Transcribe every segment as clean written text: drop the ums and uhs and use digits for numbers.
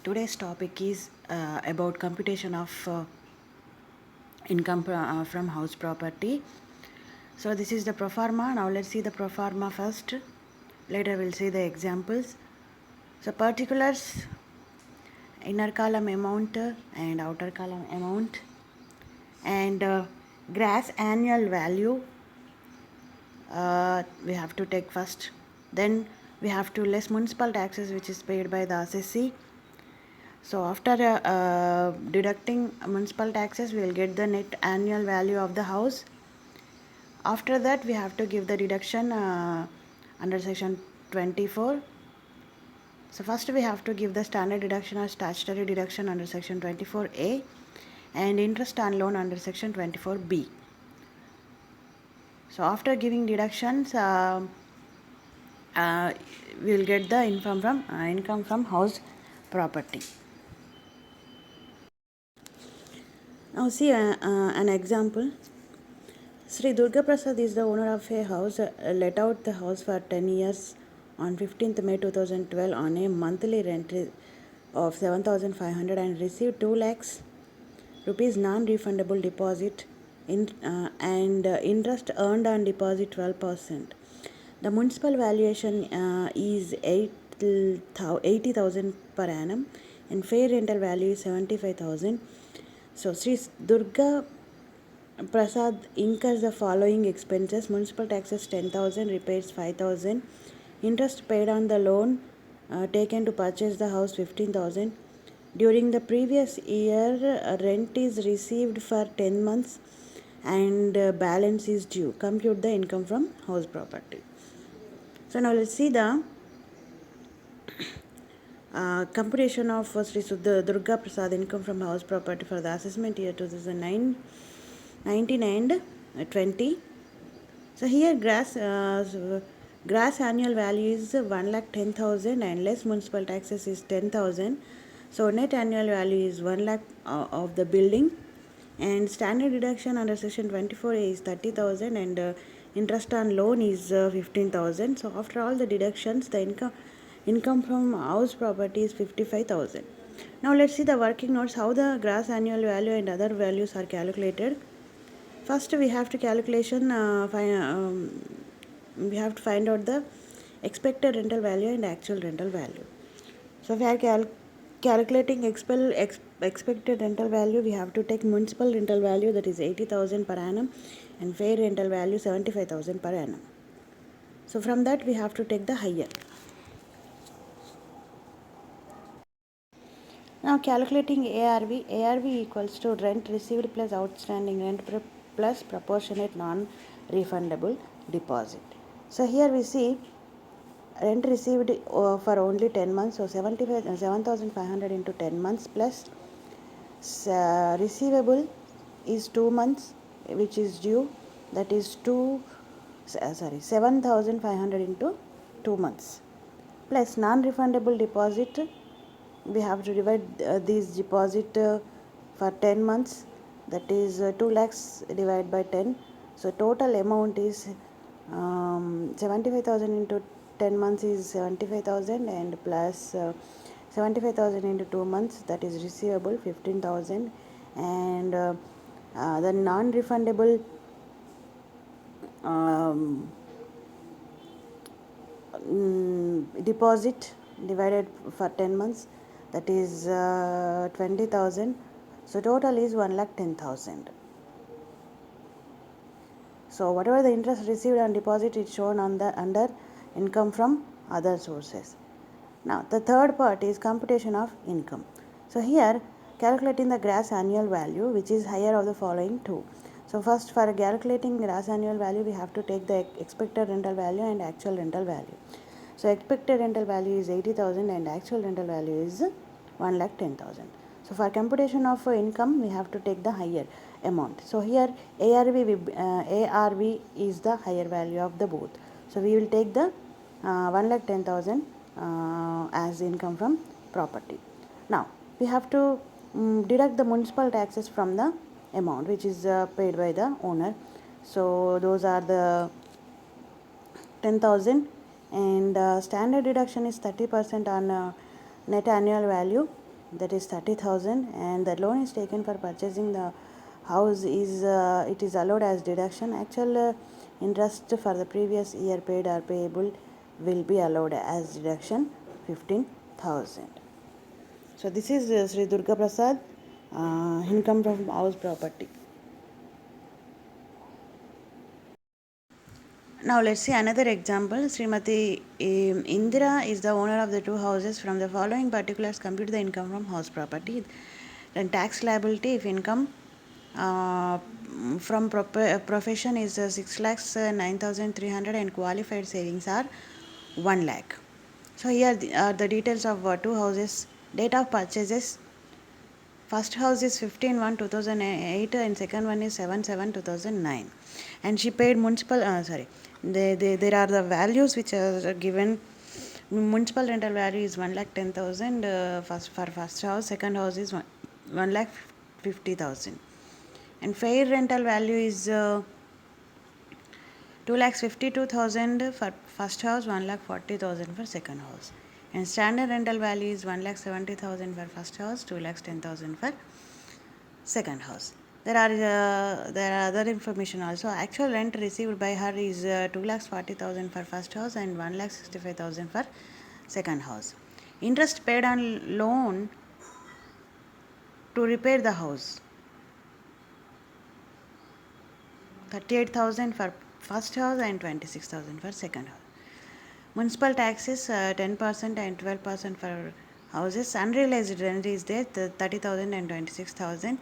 today's topic is about computation of income from house property. So this is the pro forma. Now let's see the pro forma first. Later we'll see the examples. So particulars, inner column amount and outer column amount, and gross annual value we have to take first. Then we have to less municipal taxes which is paid by the assessee. So after deducting municipal taxes, we will get the net annual value of the house. After that, we have to give the deduction under section 24. So first we have to give the standard deduction or statutory deduction under section 24A and interest on loan under section 24B. So after giving deductions, we will get the income from house property. Now see an example. Sri Durga Prasad is the owner of a house, let out the house for 10 years on 15th May 2012 on a monthly rent of 7,500 and received 2 lakhs rupees non-refundable deposit and interest earned on deposit 12%. The municipal valuation is 80,000 per annum and fair rental value is 75,000. So Sri Durga Prasad incurs the following expenses: municipal taxes 10,000, repairs 5,000, interest paid on the loan taken to purchase the house 15,000. During the previous year, rent is received for 10 months and balance is due. Compute the income from house property. So now let's see the computation of Sri Durga Prasad income from house property for the assessment year 2019 and 20. So here gross annual value is 1,10,000 and less municipal taxes is 10,000. So net annual value is 1 lakh of the building, and standard deduction under section 24A is 30,000 and interest on loan is 15,000. So after all the deductions, the income from house property is 55,000. Now let's see the working notes, how the gross annual value and other values are calculated. First we have to we have to find out the expected rental value and actual rental value. So if we are calculating expected rental value, we have to take municipal rental value, that is 80,000 per annum, and fair rental value 75,000 per annum. So from that we have to take the higher. Now calculating ARV. ARV equals to rent received plus outstanding rent plus proportionate non-refundable deposit. So here we see rent received for only 10 months, so 7,500 into 10 months plus receivable is 2 months which is due, that is 7,500 into 2 months plus non-refundable deposit. We have to divide these deposit for 10 months, that is 2 lakhs divided by 10. So total amount is 75,000 into 10 months is 75,000 and plus 75,000 into 2 months, that is receivable 15,000, and the non-refundable deposit divided for 10 months, that is 20,000. So total is 1,10,000. So whatever the interest received on deposit is shown on the under income from other sources. Now the third part is computation of income. So here calculating the gross annual value, which is higher of the following two. So first, for calculating gross annual value, we have to take the expected rental value and actual rental value. So expected rental value is 80,000 and actual rental value is 1,10,000. So for computation of income, we have to take the higher amount. So here ARV is the higher value of the both. So we will take the 1,10,000 as income from property. Now we have to deduct the municipal taxes from the amount which is paid by the owner. So those are the 10,000, and standard deduction is 30% on net annual value, that is 30,000, and the loan is taken for purchasing the house is it is allowed as deduction. Actual interest for the previous year paid or payable will be allowed as deduction 15,000. So this is Sri Durga Prasad income from house property. Now let's see another example. Srimati Indira is the owner of the two houses. From the following particulars, compute the income from house property. Then tax liability if income from profession is 6 lakhs 9,300 and qualified savings are 1 lakh. So here are the details of two houses. Date of purchases. First house is 15/1/2008 and second one is 7/7/2009. And she paid municipal there are the values which are given. Municipal rental value is 1,10,000 for first house. Second house is 1,50,000. And fair rental value is 2,52,000 for first house, 1,40,000 for second house. And standard rental value is 1,70,000 for first house, 2,10,000 for second house. There are other information also. Actual rent received by her is 2,40,000 for first house and 1,65,000 for second house. Interest paid on loan to repair the house, 38,000 for first house and 26,000 for second house. Municipal taxes 10% and 12% for houses. Unrealized rent is there 30,000 and 26,000.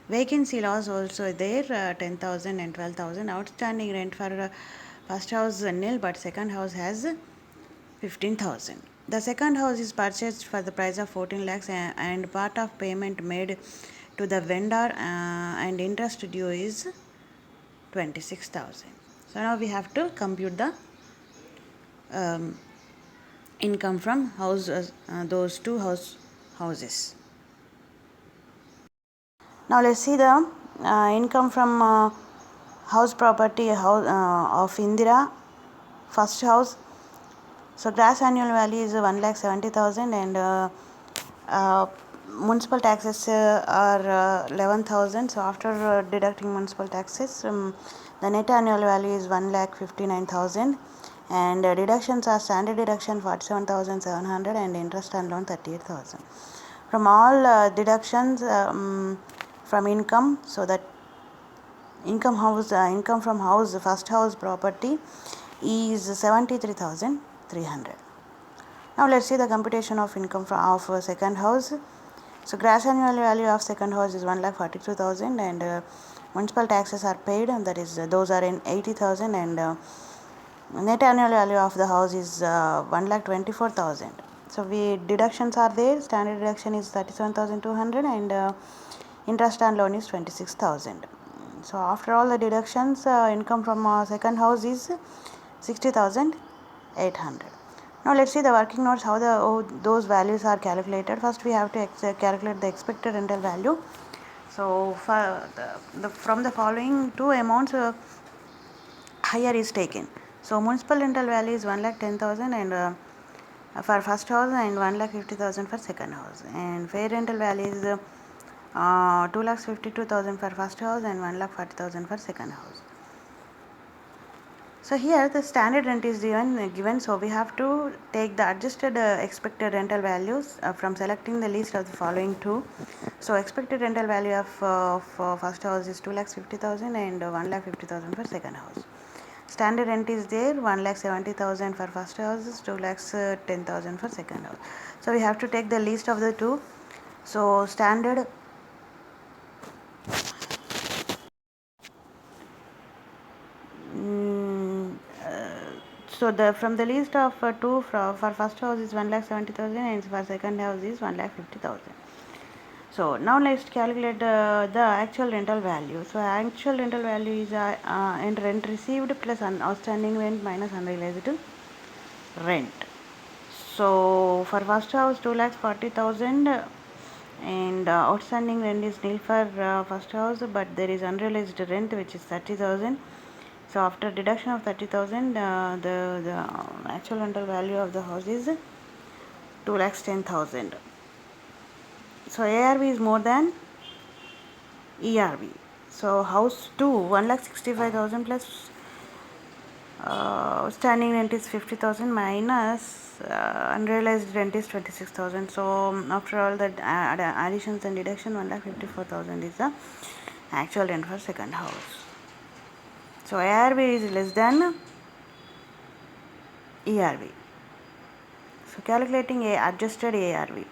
Vacancy loss also there 10,000 and 12,000. Outstanding rent for first house nil, but second house has 15,000. The second house is purchased for the price of 14 lakhs and part of payment made to the vendor and interest due is 26,000. So now we have to compute the income from those two houses. Now let's see the income from house property of Indira. First house. So gross annual value is 1,70,000 and municipal taxes are 11,000. So after deducting municipal taxes, the net annual value is 1,59,000. And deductions are standard deduction 47,700 and interest and loan 38,000. From all deductions from income, so that income from house first house property is 73,300. Now let's see the computation of income of second house. So gross annual value of second house is 1,42,000 and municipal taxes are paid, and that is those are in 80,000, and net annual value of the house is 1,24,000. So deductions are there. Standard deduction is 37,200 and interest and loan is 26,000. So after all the deductions, income from second house is 60,800. Now let's see the working notes, how those values are calculated. First we have to calculate the expected rental value. So from the following two amounts, higher is taken. So municipal rental value is 1,10,000 and for first house and 1,50,000 for second house. And fair rental value is 2,52,000 for first house and 1,40,000 for second house. So here the standard rent is given, so we have to take the adjusted expected rental values from selecting the list of the following two. So expected rental value of first house is 2,50,000 and 1,50,000 for second house. Standard rent is there 1,70,000 for first house, 2,10,000 for second house. So we have to take the least of the two. So standard so from the list of two for first house is 1,70,000 and for second house is 1,50,000. So now let's calculate the actual rental value. So actual rental value is rent received plus outstanding rent minus unrealized rent. So for first house 2,40,000 and outstanding rent is nil for first house, but there is unrealized rent which is 30,000. So after deduction of 30,000, the actual rental value of the house is 2,10,000. So ARV is more than ERV. So house 2, 1,65,000 plus standing rent is 50,000 minus unrealized rent is 26,000. So after all the additions and deduction, 1,54,000 is the actual rent for second house. So ARV is less than ERV. So calculating a adjusted ARV.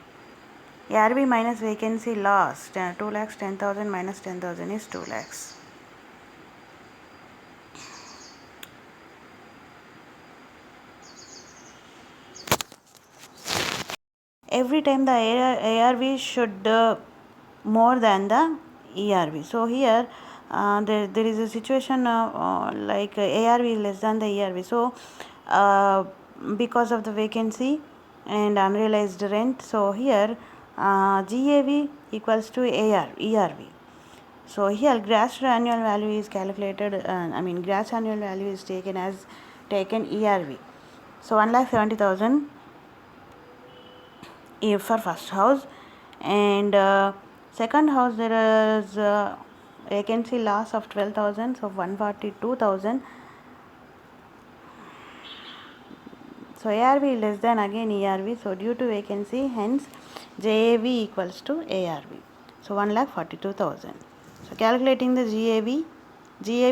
ARV minus vacancy loss 2 lakhs 10,000 minus 10,000 is 2 lakhs. Every time the ARV should more than the ERV. So here there is a situation like ARV is less than the ERV. So because of the vacancy and unrealized rent, so here GAV equals to ERV. So here gross annual value is calculated, gross annual value is taken as ERV. So 1,70,000 for first house, and second house there is vacancy loss of 12,000, so 142,000. So ARV less than again ERV, so due to vacancy, hence JAV equals to ARV. So 1,42,000. So calculating the GAV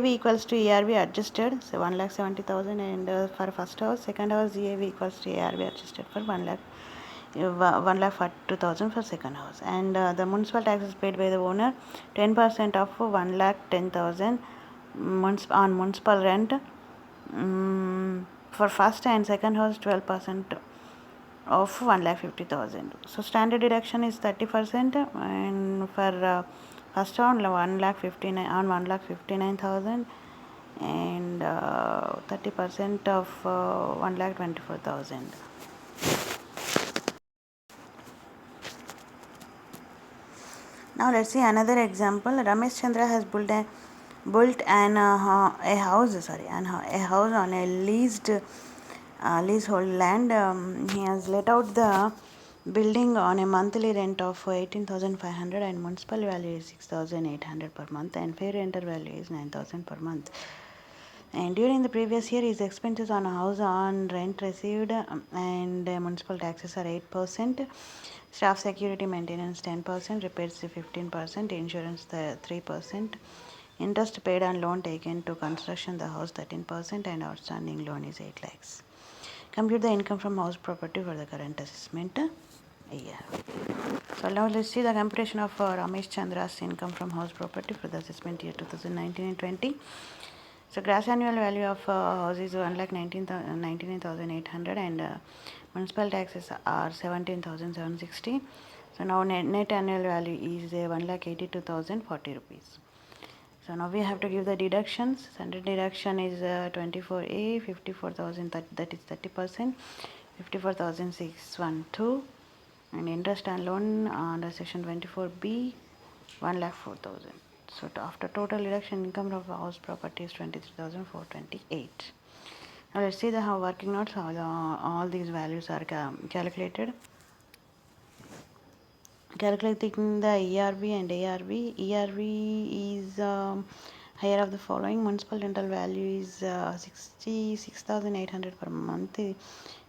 equals to ERV adjusted, so 1,70,000, and for first house, second house GAV equals to ARV adjusted for 1,42,000 for second house, and the municipal taxes paid by the owner 10% of 1,10,000 on municipal rent. For first and second house 12% of 1,50,000. So standard deduction is 30%, and for first on 1,59,000, and 30% of 1,24,000. Now let's see another example. Ramesh Chandra has built a house on a leasehold land. He has let out the building on a monthly rent of 18,500, and municipal value is 6,800 per month, and fair rental value is 9,000 per month. And during the previous year, his expenses on a house on rent received and municipal taxes are 8%, staff security maintenance 10%, repairs 15%, insurance 3%, interest paid on loan taken to construction the house 13%, and outstanding loan is 8 lakhs. Compute the income from house property for the current assessment year. So now let's see the computation of Ramesh Chandra's income from house property for the assessment year 2019 and 20. So gross annual value of house is 1,99,800, and municipal taxes are 17,760. So now net annual value is 1,82,040 rupees. So now we have to give the deductions. Standard deduction is 24A, 54,000, that is 30%, 54,612, and interest and loan under section 24B, 1,04,000. So after total deduction, income of house property is 23,428. Now let's see how working notes, how all these values are calculated. Calculating the ERV and ARV. ERV is higher of the following. Municipal rental value is 66,800 per month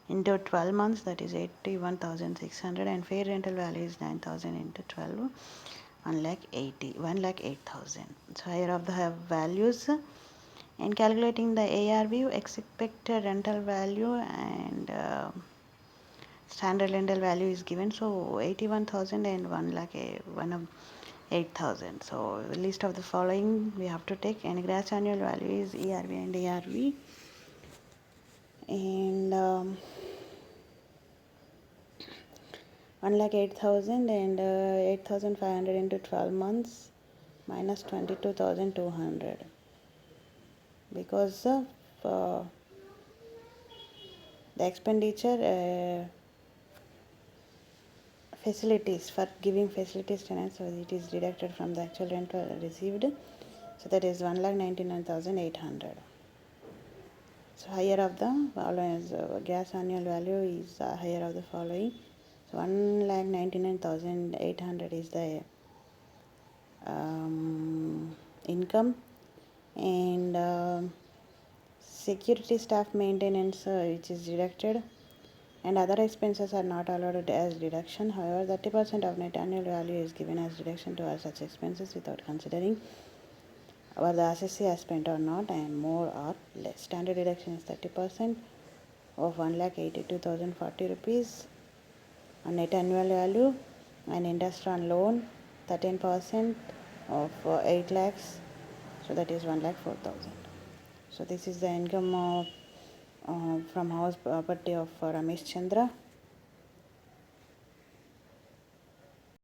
into 12 months, that is 81,600, and fair rental value is 9,000 into 12, 1,08,000. So higher of the values. And calculating the ARV, expected rental value, and standard rental value is given, so 81,000 and 1,08,000. So the list of the following we have to take, and gross annual value is ERV and ARV, and 1,08,000 and 8,500 into 12 months minus 22,200, because of the expenditure facilities, for giving facilities tenants, so it is deducted from the actual rent received, so that is 1,99,800. So higher of the following gas annual value is higher of the following, so 1,99,800 is the income, and security staff maintenance which is deducted, and other expenses are not allowed as deduction. However, 30% of net annual value is given as deduction to all such expenses without considering whether the assessee has spent or not, and more or less. Standard deduction is 30% of 1,82,040 rupees on net annual value, and interest on loan 13% of 8 lakhs, so that is 1,04,000. So this is the income of from house property of Ramesh Chandra.